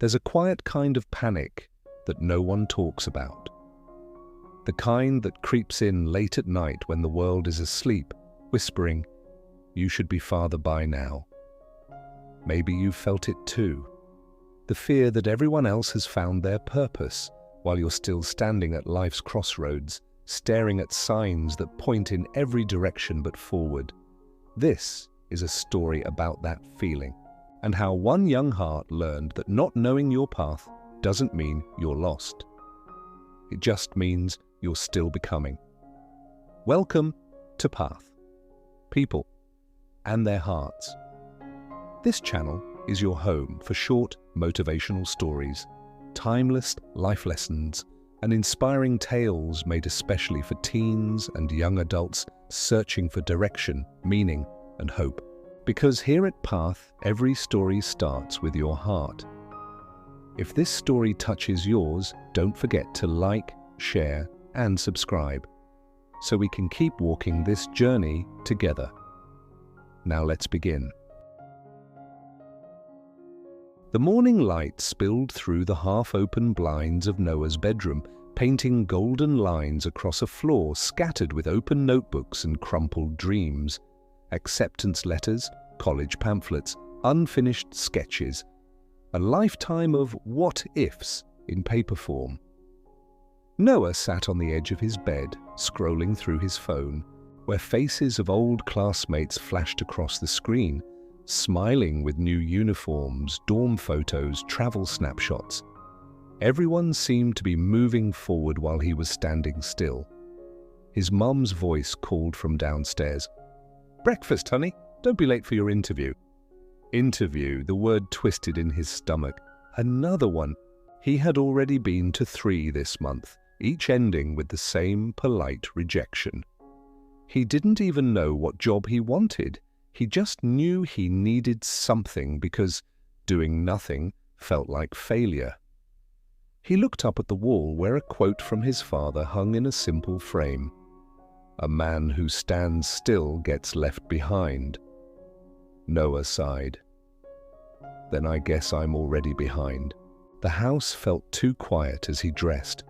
There's a quiet kind of panic that no one talks about. The kind that creeps in late at night when the world is asleep, whispering, "You should be farther by now." Maybe you've felt it too. The fear that everyone else has found their purpose while you're still standing at life's crossroads, staring at signs that point in every direction but forward. This is a story about that feeling, and how one young heart learned that not knowing your path doesn't mean you're lost. It just means you're still becoming. Welcome to Path, People, and Their Hearts. This channel is your home for short, motivational stories, timeless life lessons, and inspiring tales made especially for teens and young adults searching for direction, meaning, and hope. Because here at Path, every story starts with your heart. If this story touches yours, don't forget to like, share, and subscribe, so we can keep walking this journey together. Now let's begin. The morning light spilled through the half-open blinds of Noah's bedroom, painting golden lines across a floor scattered with open notebooks and crumpled dreams, acceptance letters, college pamphlets, unfinished sketches, a lifetime of what-ifs in paper form. Noah sat on the edge of his bed, scrolling through his phone, where faces of old classmates flashed across the screen, smiling with new uniforms, dorm photos, travel snapshots. Everyone seemed to be moving forward while he was standing still. His mum's voice called from downstairs. "Breakfast, honey. Don't be late for your interview." Interview, the word twisted in his stomach. Another one. He had already been to 3 this month, each ending with the same polite rejection. He didn't even know what job he wanted. He just knew he needed something because doing nothing felt like failure. He looked up at the wall where a quote from his father hung in a simple frame. "A man who stands still gets left behind." Noah sighed. "Then I guess I'm already behind." The house felt too quiet as he dressed.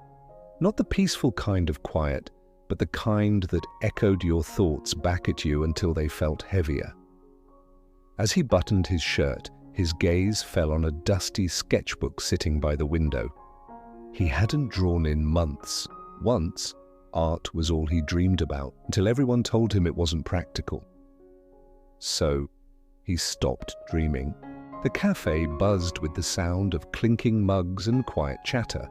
Not the peaceful kind of quiet, but the kind that echoed your thoughts back at you until they felt heavier. As he buttoned his shirt, his gaze fell on a dusty sketchbook sitting by the window. He hadn't drawn in months. Once, art was all he dreamed about, until everyone told him it wasn't practical. So, he stopped dreaming. The cafe buzzed with the sound of clinking mugs and quiet chatter.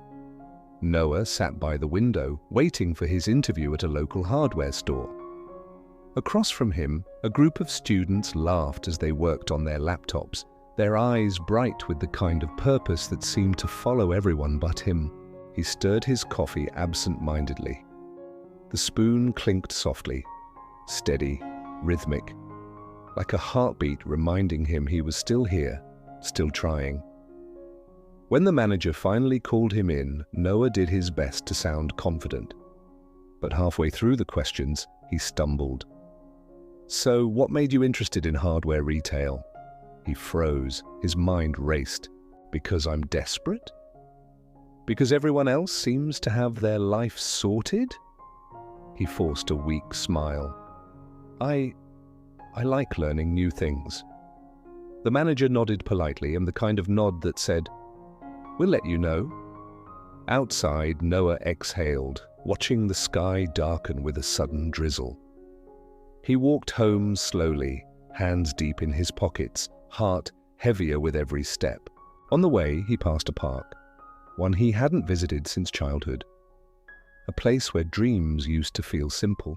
Noah sat by the window, waiting for his interview at a local hardware store. Across from him, a group of students laughed as they worked on their laptops, their eyes bright with the kind of purpose that seemed to follow everyone but him. He stirred his coffee absent-mindedly. The spoon clinked softly, steady, rhythmic, like a heartbeat reminding him he was still here, still trying. When the manager finally called him in, Noah did his best to sound confident. But halfway through the questions, he stumbled. "So, what made you interested in hardware retail?" He froze, his mind raced. "Because I'm desperate? Because everyone else seems to have their life sorted?" He forced a weak smile. I like learning new things." The manager nodded politely, and the kind of nod that said, "We'll let you know." Outside, Noah exhaled, watching the sky darken with a sudden drizzle. He walked home slowly, hands deep in his pockets, heart heavier with every step. On the way, he passed a park, one he hadn't visited since childhood. A place where dreams used to feel simple.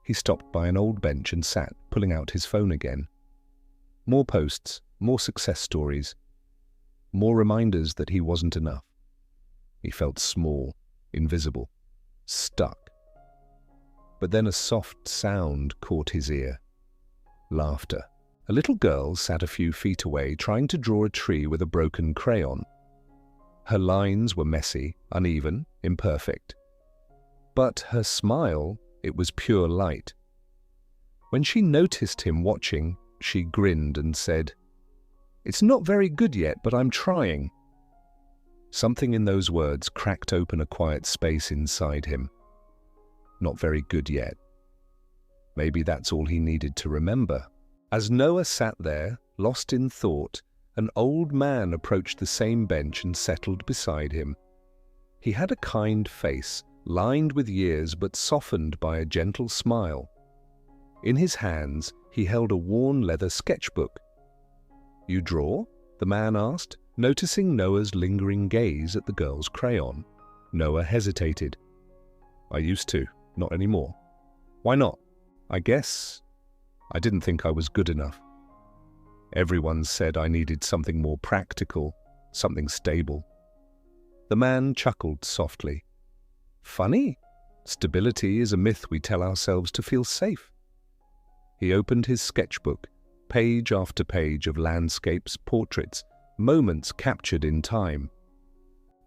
He stopped by an old bench and sat, pulling out his phone again. More posts, more success stories, more reminders that he wasn't enough. He felt small, invisible, stuck. But then a soft sound caught his ear. Laughter. A little girl sat a few feet away trying to draw a tree with a broken crayon. Her lines were messy, uneven, imperfect. But her smile, it was pure light. When she noticed him watching, she grinned and said, "It's not very good yet, but I'm trying." Something in those words cracked open a quiet space inside him. Not very good yet. Maybe that's all he needed to remember. As Noah sat there, lost in thought, an old man approached the same bench and settled beside him. He had a kind face, lined with years but softened by a gentle smile. In his hands, he held a worn leather sketchbook. "You draw?" the man asked, noticing Noah's lingering gaze at the girl's crayon. Noah hesitated. "I used to, not anymore." "Why not?" "I guess I didn't think I was good enough. Everyone said I needed something more practical, something stable." The man chuckled softly. "Funny. Stability is a myth we tell ourselves to feel safe." He opened his sketchbook, page after page of landscapes, portraits, moments captured in time.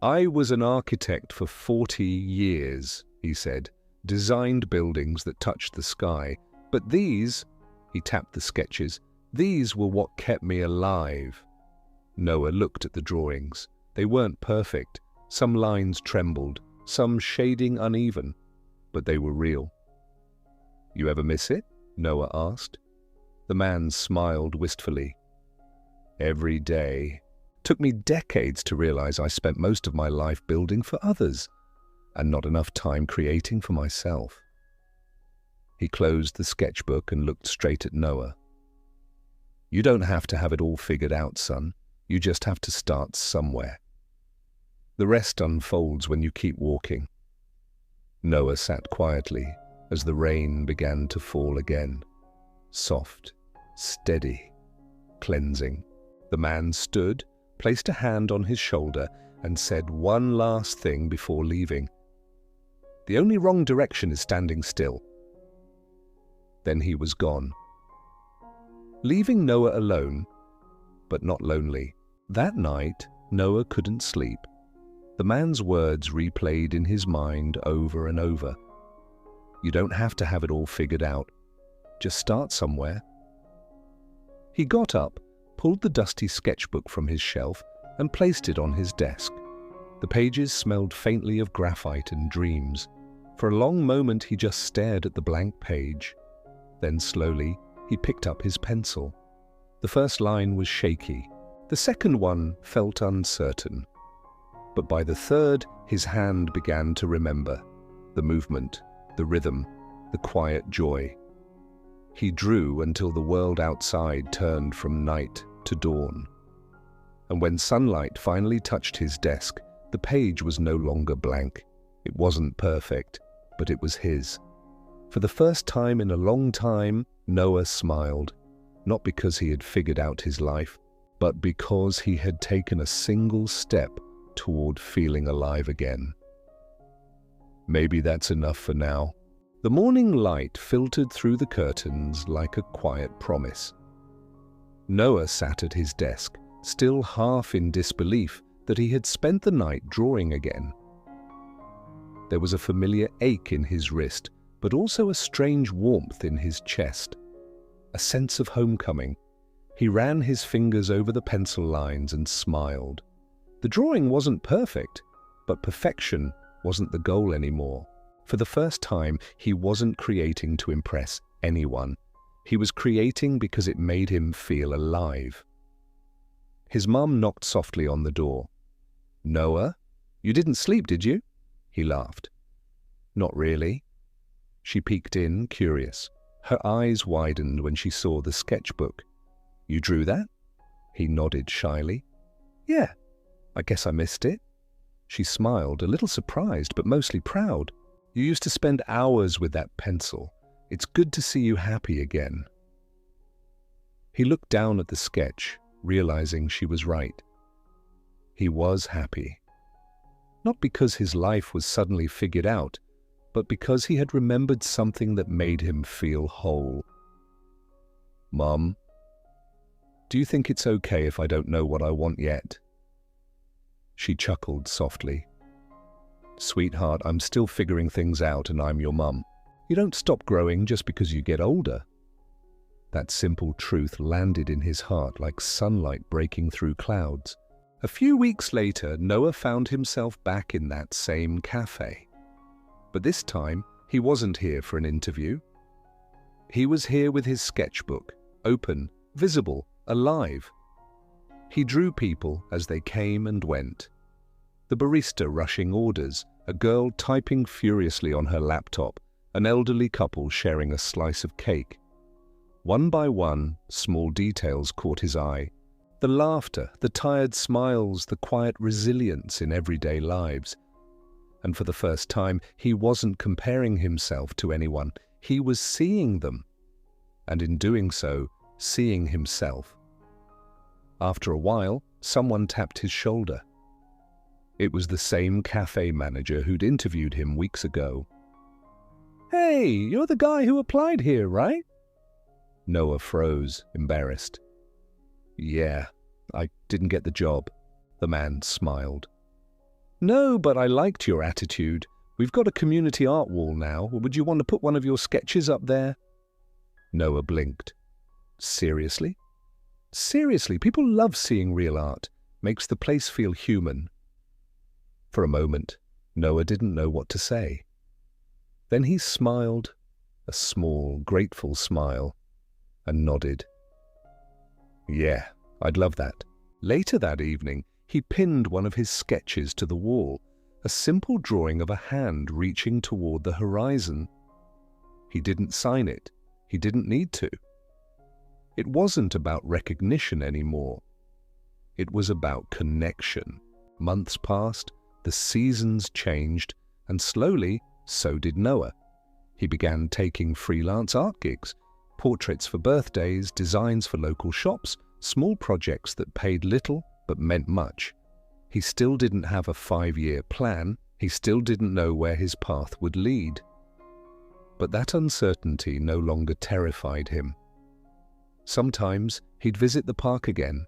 "I was an architect for 40 years, he said, "designed buildings that touched the sky. But these," he tapped the sketches, "these were what kept me alive." Noah looked at the drawings. They weren't perfect. Some lines trembled, some shading uneven, but they were real. "You ever miss it?" Noah asked. The man smiled wistfully. "Every day. Took me decades to realize I spent most of my life building for others, and not enough time creating for myself." He closed the sketchbook and looked straight at Noah. "You don't have to have it all figured out, son. You just have to start somewhere. The rest unfolds when you keep walking." Noah sat quietly as the rain began to fall again. Soft, steady, cleansing. The man stood, placed a hand on his shoulder, and said one last thing before leaving. "The only wrong direction is standing still." Then he was gone, leaving Noah alone, but not lonely. That night, Noah couldn't sleep. The man's words replayed in his mind over and over. You don't have to have it all figured out. Just start somewhere. He got up, pulled the dusty sketchbook from his shelf, and placed it on his desk. The pages smelled faintly of graphite and dreams. For a long moment he just stared at the blank page. Then slowly, he picked up his pencil. The first line was shaky. The second one felt uncertain. But by the third, his hand began to remember. The movement, the rhythm, the quiet joy. He drew until the world outside turned from night to dawn. And when sunlight finally touched his desk, the page was no longer blank. It wasn't perfect, but it was his. For the first time in a long time, Noah smiled, not because he had figured out his life, but because he had taken a single step toward feeling alive again. Maybe that's enough for now. The morning light filtered through the curtains like a quiet promise. Noah sat at his desk, still half in disbelief that he had spent the night drawing again. There was a familiar ache in his wrist, but also a strange warmth in his chest. A sense of homecoming. He ran his fingers over the pencil lines and smiled. The drawing wasn't perfect, but perfection wasn't the goal anymore. For the first time, he wasn't creating to impress anyone. He was creating because it made him feel alive. His mum knocked softly on the door. "Noah, you didn't sleep, did you?" He laughed. "Not really." She peeked in, curious. Her eyes widened when she saw the sketchbook. "You drew that?" He nodded shyly. "Yeah, I guess I missed it." She smiled, a little surprised, but mostly proud. "You used to spend hours with that pencil. It's good to see you happy again." He looked down at the sketch, realizing she was right. He was happy. Not because his life was suddenly figured out, but because he had remembered something that made him feel whole. "Mom, do you think it's okay if I don't know what I want yet?" She chuckled softly. "Sweetheart, I'm still figuring things out and I'm your mum. You don't stop growing just because you get older." That simple truth landed in his heart like sunlight breaking through clouds. A few weeks later, Noah found himself back in that same cafe. But this time, he wasn't here for an interview. He was here with his sketchbook, open, visible, alive. He drew people as they came and went. The barista rushing orders, a girl typing furiously on her laptop, an elderly couple sharing a slice of cake. One by one, small details caught his eye. The laughter, the tired smiles, the quiet resilience in everyday lives. And for the first time, he wasn't comparing himself to anyone. He was seeing them. And in doing so, seeing himself. After a while, someone tapped his shoulder. It was the same cafe manager who'd interviewed him weeks ago. "Hey, you're the guy who applied here, right?" Noah froze, embarrassed. "Yeah, I didn't get the job," the man smiled. "No, but I liked your attitude. We've got a community art wall now. Would you want to put one of your sketches up there?" Noah blinked. Seriously? Seriously, people love seeing real art. Makes the place feel human. For a moment, Noah didn't know what to say. Then he smiled, a small, grateful smile, and nodded. "Yeah, I'd love that." Later that evening, he pinned one of his sketches to the wall, a simple drawing of a hand reaching toward the horizon. He didn't sign it. He didn't need to. It wasn't about recognition anymore. It was about connection. Months passed, the seasons changed, and slowly, so did Noah. He began taking freelance art gigs, portraits for birthdays, designs for local shops, small projects that paid little but meant much. He still didn't have a 5-year plan. He still didn't know where his path would lead. But that uncertainty no longer terrified him. Sometimes he'd visit the park again,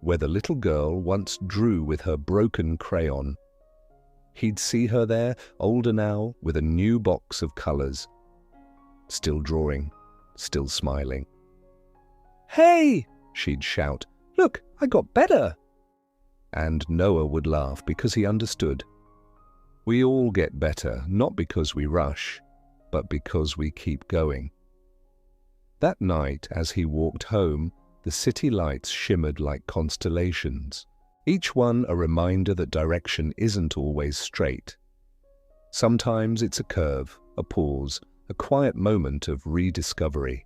where the little girl once drew with her broken crayon. He'd see her there, older now, with a new box of colors. Still drawing, still smiling. "Hey!" she'd shout. "Look, I got better!" And Noah would laugh because he understood. We all get better, not because we rush, but because we keep going. That night, as he walked home, the city lights shimmered like constellations, each one a reminder that direction isn't always straight. Sometimes it's a curve, a pause, a quiet moment of rediscovery.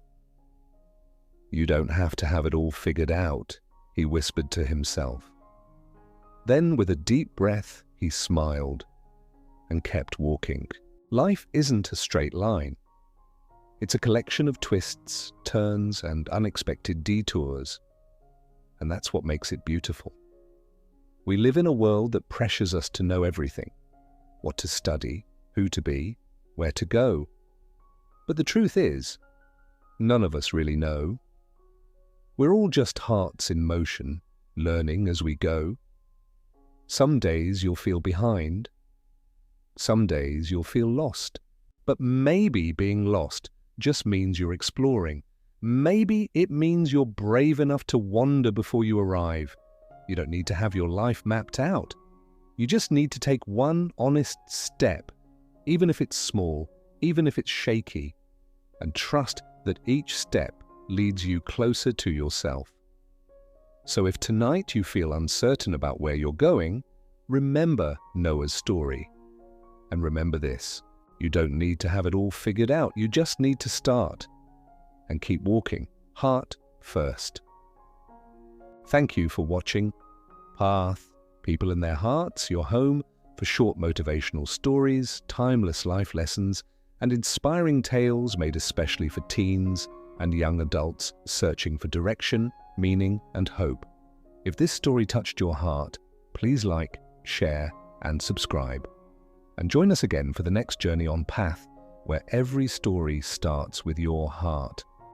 "You don't have to have it all figured out," he whispered to himself. Then, with a deep breath, he smiled and kept walking. Life isn't a straight line. It's a collection of twists, turns, and unexpected detours. And that's what makes it beautiful. We live in a world that pressures us to know everything. What to study, who to be, where to go. But the truth is, none of us really know. We're all just hearts in motion, learning as we go. Some days you'll feel behind. Some days you'll feel lost. But maybe being lost just means you're exploring. Maybe it means you're brave enough to wander before you arrive. You don't need to have your life mapped out. You just need to take one honest step, even if it's small, even if it's shaky, and trust that each step leads you closer to yourself. So if tonight you feel uncertain about where you're going, remember Noah's story. And remember this. You don't need to have it all figured out. You just need to start and keep walking, heart first. Thank you for watching Path, People in Their Hearts, your home for short motivational stories, timeless life lessons, and inspiring tales made especially for teens and young adults searching for direction, meaning, and hope. If this story touched your heart, please like, share, and subscribe. And join us again for the next journey on Path, where every story starts with your heart.